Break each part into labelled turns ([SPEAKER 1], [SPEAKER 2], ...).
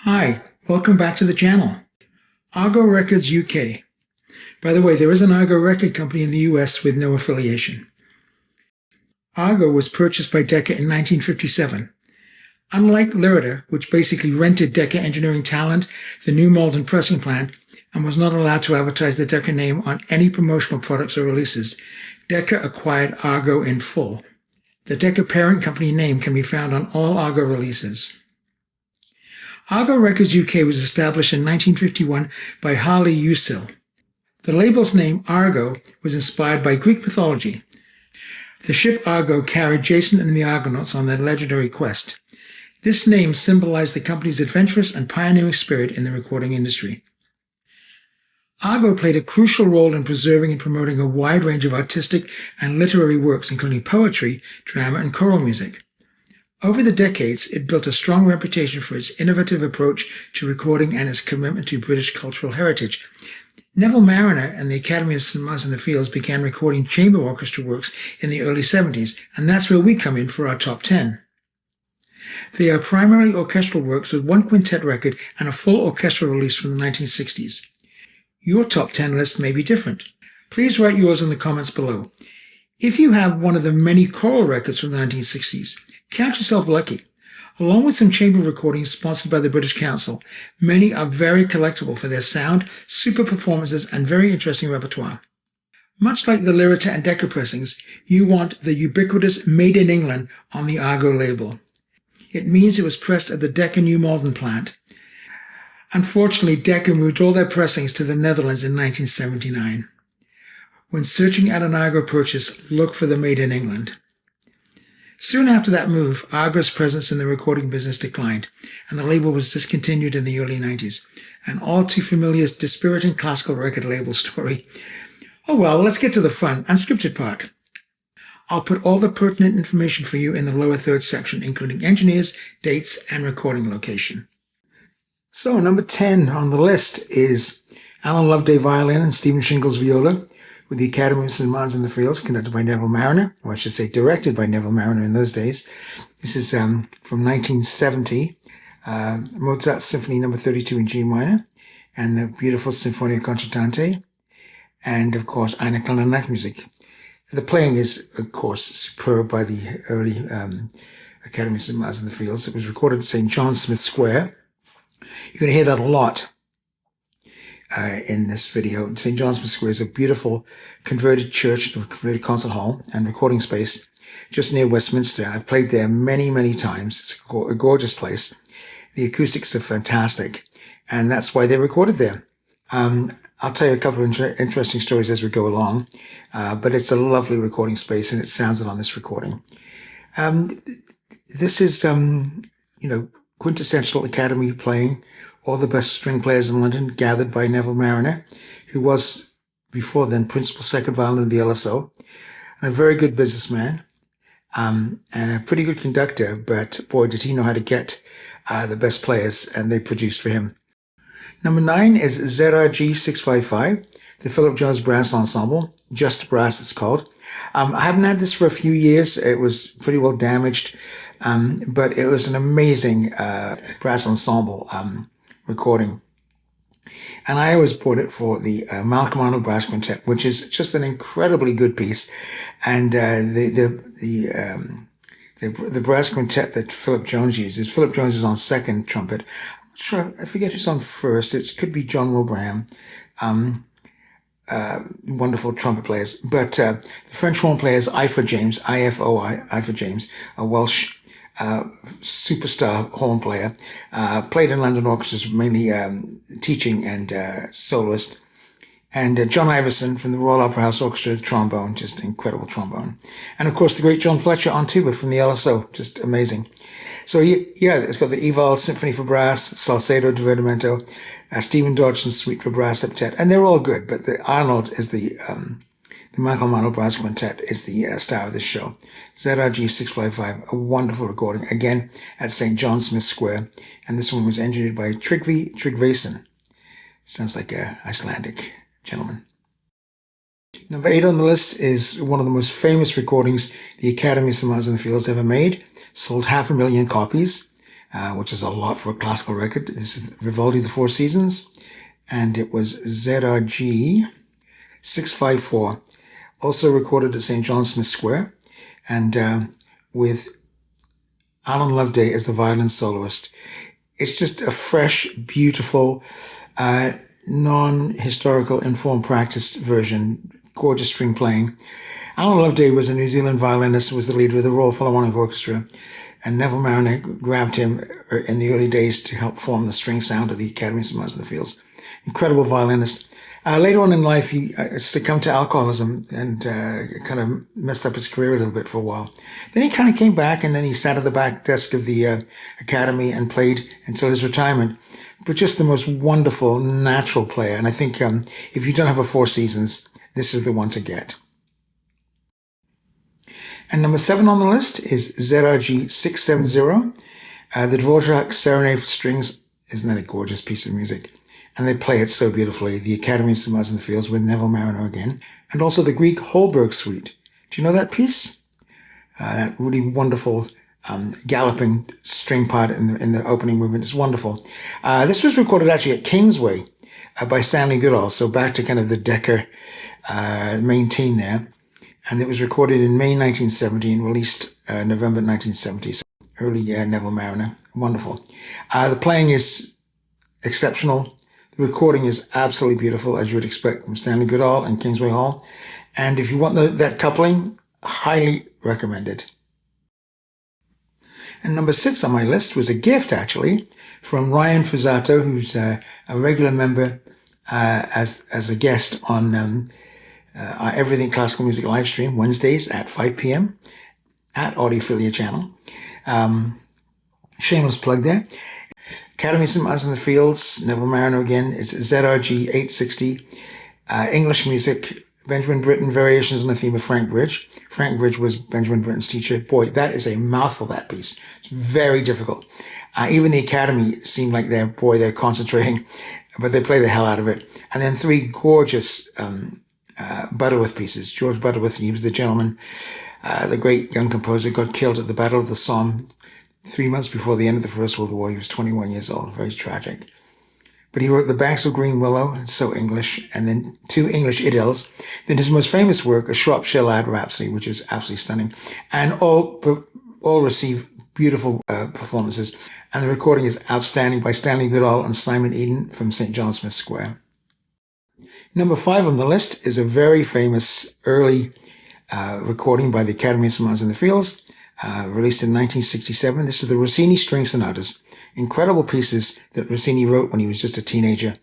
[SPEAKER 1] Hi, welcome back to the channel. Argo Records UK. By the way, there is an Argo record company in the US with no affiliation. Argo was purchased by Decca in 1957. Unlike Degritter, which basically rented Decca engineering talent, the new Malden pressing plant, and was not allowed to advertise the Decca name on any promotional products or releases, Decca acquired Argo in full. The Decca parent company name can be found on all Argo releases. Argo Records UK was established in 1951 by Harley Usil. The label's name, Argo, was inspired by Greek mythology. The ship Argo carried Jason and the Argonauts on their legendary quest. This name symbolized the company's adventurous and pioneering spirit in the recording industry. Argo played a crucial role in preserving and promoting a wide range of artistic and literary works, including poetry, drama, and choral music. Over the decades, it built a strong reputation for its innovative approach to recording and its commitment to British cultural heritage. Neville Marriner and the Academy of St. Mars in the Fields began recording chamber orchestra works in the early 70s, and that's where we come in for our top 10. They are primarily orchestral works with one quintet record and a full orchestral release from the 1960s. Your top 10 list may be different. Please write yours in the comments below. If you have one of the many choral records from the 1960s, count yourself lucky. Along with some chamber recordings sponsored by the British Council, many are very collectible for their sound, super performances, and very interesting repertoire. Much like the Degritter and Decca pressings, you want the ubiquitous Made in England on the Argo label. It means it was pressed at the Decca New Malden plant. Unfortunately, Decca moved all their pressings to the Netherlands in 1979. When searching at an Argo purchase, look for the Made in England. Soon after that move, Argo's presence in the recording business declined, and the label was discontinued in the early 90s. An all too familiar dispiriting classical record label story. Oh well, let's get to the fun, unscripted part. I'll put all the pertinent information for you in the lower third section, including engineers, dates, and recording location. So, number 10 on the list is Alan Loveday violin and Stephen Shingles viola, with the Academy of St. Mars in the Fields, conducted by Neville Marriner, or I should say directed by Neville Marriner in those days. This is from 1970, Mozart Symphony No. 32 in G minor, and the beautiful Sinfonia Concertante, and of course Eine kleine Nachtmusik. The playing is, of course, superb by the early Academy of St. Mars in the Fields. It was recorded at St. John Smith Square. You're going to hear that a lot in this video. St. John's Square is a beautiful converted church, converted concert hall and recording space just near Westminster. I've played there many, many times. It's a gorgeous place. The acoustics are fantastic, and that's why they recorded there. I'll tell you a couple of interesting stories as we go along, but it's a lovely recording space, and it sounds it on this recording. This is, quintessential Academy playing. All the best string players in London gathered by Neville Marriner, who was before then principal second violin of the LSO, and a very good businessman, and a pretty good conductor, but boy, did he know how to get the best players, and they produced for him. Number 9 is ZRG 655, the Philip Jones Brass Ensemble, Just Brass it's called. I haven't had this for a few years. It was pretty well damaged, but it was an amazing brass ensemble recording. And I always bought it for the Malcolm Arnold Brass Quintet, which is just an incredibly good piece. And the brass quintet that Philip Jones uses, Philip Jones is on second trumpet. I'm not sure, I forget who's on first. It could be John Wilbraham. Wonderful trumpet players. But the French horn player is Ifo James, I-F-O-I, Ifo James, a Welsh superstar horn player, played in London orchestras, mainly teaching and soloist. And John Iverson from the Royal Opera House Orchestra, the trombone, just incredible trombone. And of course the great John Fletcher on tuba from the LSO, just amazing. So yeah, it's got the Ewald Symphony for brass, Salcedo Divertimento, Stephen Dodgson's Suite for brass septet, and they're all good, but the Arnold is the Michael Arnold Brass Quintet is the star of this show. ZRG 655, a wonderful recording, again at St. John Smith Square, and this one was engineered by Tryggvi Tryggvason. Sounds like a Icelandic gentleman. Number 8 on the list is one of the most famous recordings the Academy of St. Mars in the Fields ever made. Sold 500,000 copies. which is a lot for a classical record. This is Vivaldi, The Four Seasons, and it was ZRG 654, also recorded at St. John Smith Square, and with Alan Loveday as the violin soloist. It's just a fresh, beautiful, non-historical informed practice version, gorgeous string playing. Alan Loveday was a New Zealand violinist, was the leader of the Royal Philharmonic Orchestra, and Neville Marriner grabbed him in the early days to help form the string sound of the Academy of St. Martin's-in-the-Fields. Incredible violinist. Later on in life, he succumbed to alcoholism and kind of messed up his career a little bit for a while. Then he kind of came back, and then he sat at the back desk of the Academy and played until his retirement. But just the most wonderful, natural player. And I think if you don't have a Four Seasons, this is the one to get. And number 7 on the list is ZRG 670. The Dvorak Serenade for Strings. Isn't that a gorgeous piece of music? And they play it so beautifully. The Academy of St. Martin's-in-the-Fields with Neville Marriner again. And also the Grieg Holberg Suite. Do you know that piece? That really wonderful galloping string part in the opening movement. It's wonderful. This was recorded actually at Kingsway by Stanley Goodall. So back to kind of the Decker main team there. And it was recorded in May 1970 and released November 1970. So early Neville Marriner. Wonderful. The playing is exceptional. The recording is absolutely beautiful, as you would expect from Stanley Goodall and Kingsway Hall. And if you want that coupling, highly recommended. And number 6 on my list was a gift, actually, from Ryan Fuzzato, who's a regular member as a guest on our Everything Classical Music live stream Wednesdays at 5 p.m. at Audiophilia channel. Shameless plug there. Academy of St. Martin's-in-the-Fields, Neville Marriner again. It's ZRG 860. English music, Benjamin Britten, variations on the theme of Frank Bridge. Frank Bridge was Benjamin Britten's teacher. Boy, that is a mouthful, that piece. It's very difficult. Even the Academy seemed like they're concentrating, but they play the hell out of it. And then 3 gorgeous Butterworth pieces. George Butterworth, he was the gentleman, the great young composer, got killed at the Battle of the Somme 3 months before the end of the First World War. He was 21 years old. Very tragic. But he wrote The Banks of Green Willow, so English, and then 2 English idylls. Then his most famous work, A Shropshire Lad Rhapsody, which is absolutely stunning. And all received beautiful performances. And the recording is outstanding by Stanley Goodall and Simon Eden from St. John Smith Square. Number 5 on the list is a very famous early recording by the Academy of St. Martin's-in-the-Fields, released in 1967. This is the Rossini String Sonatas. Incredible pieces that Rossini wrote when he was just a teenager.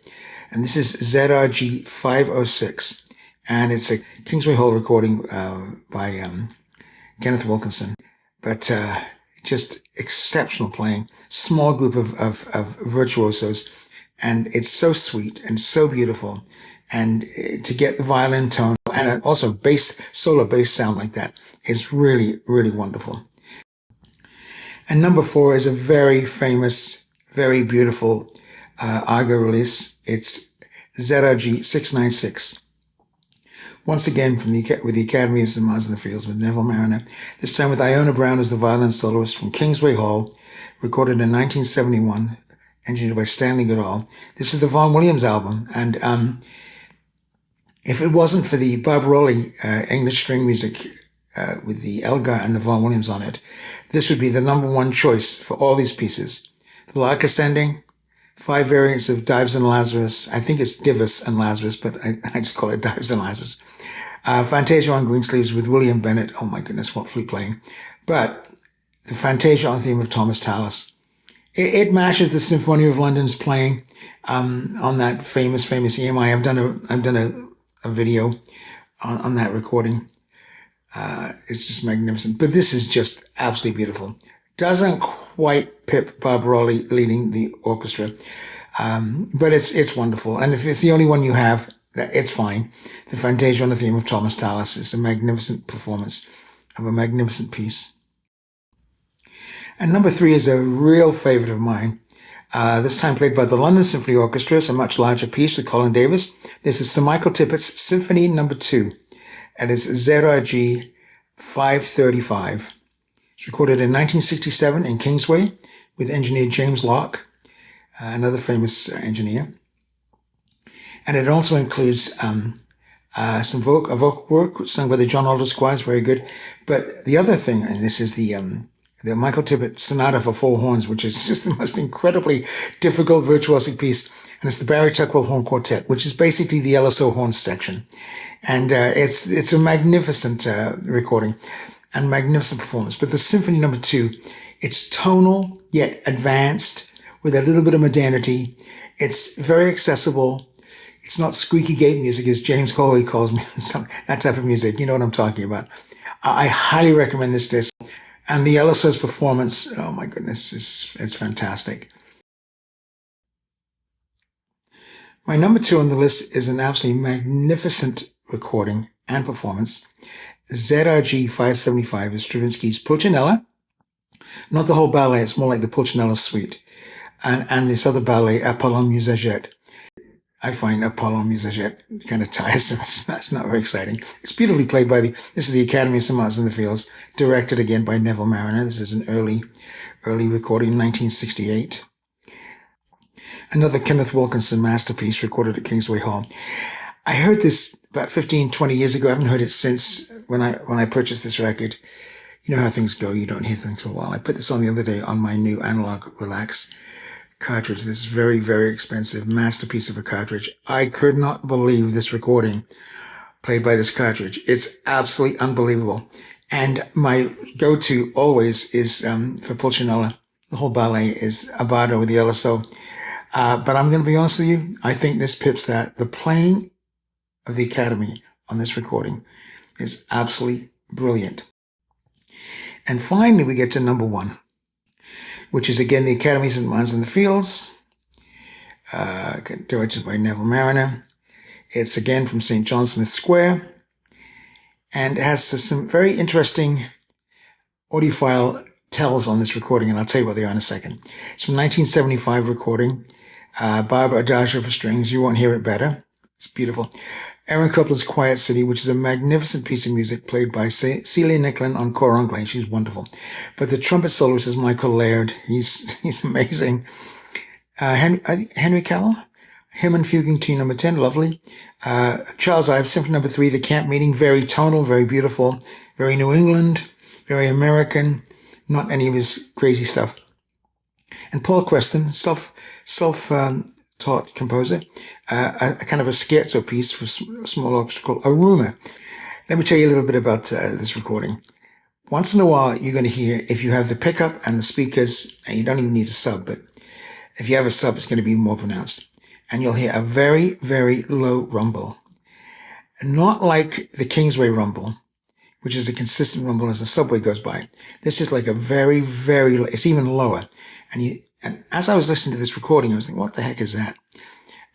[SPEAKER 1] And this is ZRG 506. And it's a Kingsway Hall recording by Kenneth Wilkinson. But just exceptional playing. Small group of virtuosos. And it's so sweet and so beautiful. And to get the violin tone and also solo bass sound like that is really, really wonderful. And number 4 is a very famous, very beautiful Argo release. It's ZRG 696. Once again with the Academy of St. Martin's-in-the-Fields with Neville Marriner. This time with Iona Brown as the violin soloist from Kingsway Hall, recorded in 1971, engineered by Stanley Goodall. This is the Vaughan Williams album. And if it wasn't for the Barbaroli English string music with the Elgar and the Vaughan Williams on it, this would be the number 1 choice for all these pieces. The Lark Ascending, 5 variants of Dives and Lazarus. I think it's Divus and Lazarus, but I just call it Dives and Lazarus. Fantasia on Greensleeves with William Bennett. Oh my goodness, what flute playing. But the Fantasia on theme of Thomas Tallis. It matches the Sinfonia of London's playing on that famous EMI. I've done a video on that recording. It's just magnificent. But this is just absolutely beautiful. Doesn't quite pip Barbaroli leading the orchestra. But it's wonderful. And if it's the only one you have, it's fine. The Fantasia on the theme of Thomas Tallis is a magnificent performance of a magnificent piece. And number 3 is a real favorite of mine. This time played by the London Symphony Orchestra. It's a much larger piece with Colin Davis. This is Sir Michael Tippett's Symphony No. 2. And it's ZRG 535. It's recorded in 1967 in Kingsway with engineer James Locke, another famous engineer. And it also includes some vocal work sung by the John Aldous Choirs, very good. But the other thing, and this is the Michael Tippett Sonata for Four Horns, which is just the most incredibly difficult virtuosic piece. And it's the Barry Tuckwell Horn Quartet, which is basically the LSO horn section. And it's a magnificent recording and magnificent performance. But the Symphony No. 2, it's tonal yet advanced with a little bit of modernity. It's very accessible. It's not squeaky gate music, as James Coley calls me, that type of music. You know what I'm talking about. I highly recommend this disc. And the LSO's performance, oh my goodness, it's fantastic. My number 2 on the list is an absolutely magnificent recording and performance. ZRG 575 is Stravinsky's Pulcinella. Not the whole ballet, it's more like the Pulcinella suite. And this other ballet, Apollon Musagette. I find Apollon Musagette kind of tiresome. It's not very exciting. It's beautifully played by this is the Academy of Sonatas in the Fields, directed again by Neville Marriner. This is an early recording, 1968. Another Kenneth Wilkinson masterpiece recorded at Kingsway Hall. I heard this about 15, 20 years ago. I haven't heard it since when I purchased this record. You know how things go. You don't hear things for a while. I put this on the other day on my new Analog Relax cartridge. This very, very expensive masterpiece of a cartridge. I could not believe this recording played by this cartridge. It's absolutely unbelievable. And my go-to always is for Pulcinella. The whole ballet is Abbado with the LSO. But I'm going to be honest with you. I think this pips that. The playing of the Academy on this recording is absolutely brilliant. And finally, we get to number 1, which is again the Academy of Sonatas in the Fields, directed by Neville Marriner. It's again from St. John Smith Square, and it has some very interesting audiophile tells on this recording, and I'll tell you what they are in a second. It's from 1975 recording, Barbara Adagio for strings. You won't hear it better. It's beautiful. Aaron Copland's Quiet City, which is a magnificent piece of music played by Celia Nicklin on cor anglais. She's wonderful. But the trumpet soloist is Michael Laird. He's amazing. Henry Cowell, Hymn Fuguing Tune No. 10, lovely. Charles Ives, Symphony No. 3, The Camp Meeting, very tonal, very beautiful, very New England, very American, not any of his crazy stuff. And Paul Creston, self-taught composer, a kind of a scherzo piece for a small orchestra called Aruma. Let me tell you a little bit about this recording. Once in a while, you're going to hear, if you have the pickup and the speakers, and you don't even need a sub, but if you have a sub, it's going to be more pronounced. And you'll hear a very, very low rumble. Not like the Kingsway rumble, which is a consistent rumble as the subway goes by. This is like a very, very, it's even lower. And as I was listening to this recording, I was thinking, what the heck is that?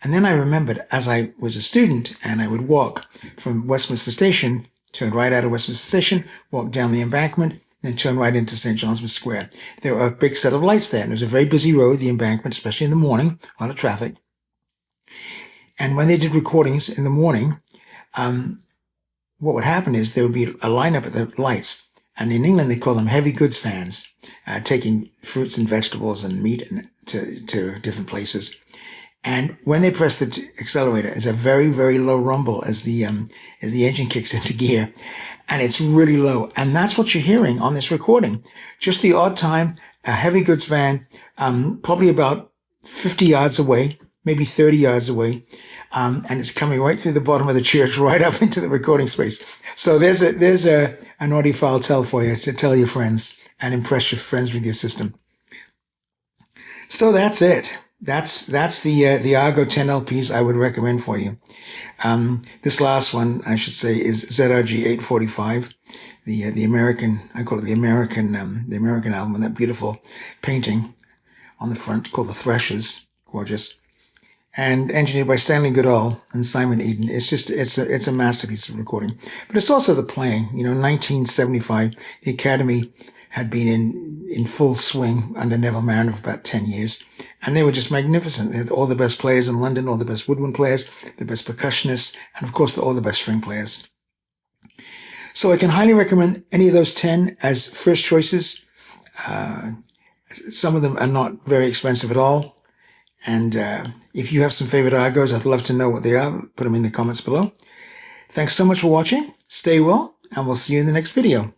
[SPEAKER 1] And then I remembered as I was a student and I would walk from Westminster Station, turn right out of Westminster Station, walk down the embankment, then turn right into St. John's Square. There were a big set of lights there. And it was a very busy road, the embankment, especially in the morning, a lot of traffic. And when they did recordings in the morning, what would happen is there would be a lineup at the lights. And in England, they call them heavy goods vans, taking fruits and vegetables and meat to different places. And when they press the accelerator, it's a very, very low rumble as the engine kicks into gear. And it's really low. And that's what you're hearing on this recording. Just the odd time, a heavy goods van, probably about 50 yards away, maybe 30 yards away. And it's coming right through the bottom of the church, right up into the recording space. So there's an audiophile tell for you to tell your friends and impress your friends with your system. So that's it. That's the Argo 10 LPs I would recommend for you. This last one, I should say, is ZRG 845, the American, I call it the American album, and that beautiful painting on the front called The Threshers, gorgeous. And engineered by Stanley Goodall and Simon Eden. It's a masterpiece of recording. But it's also the playing. You know, 1975, the Academy had been in full swing under Neville Marriner for about 10 years. And they were just magnificent. They had all the best players in London, all the best woodwind players, the best percussionists, and of course, all the best string players. So I can highly recommend any of those 10 as first choices. Some of them are not very expensive at all. And if you have some favorite Argos, I'd love to know what they are. Put them in the comments below. Thanks so much for watching. Stay well, and we'll see you in the next video.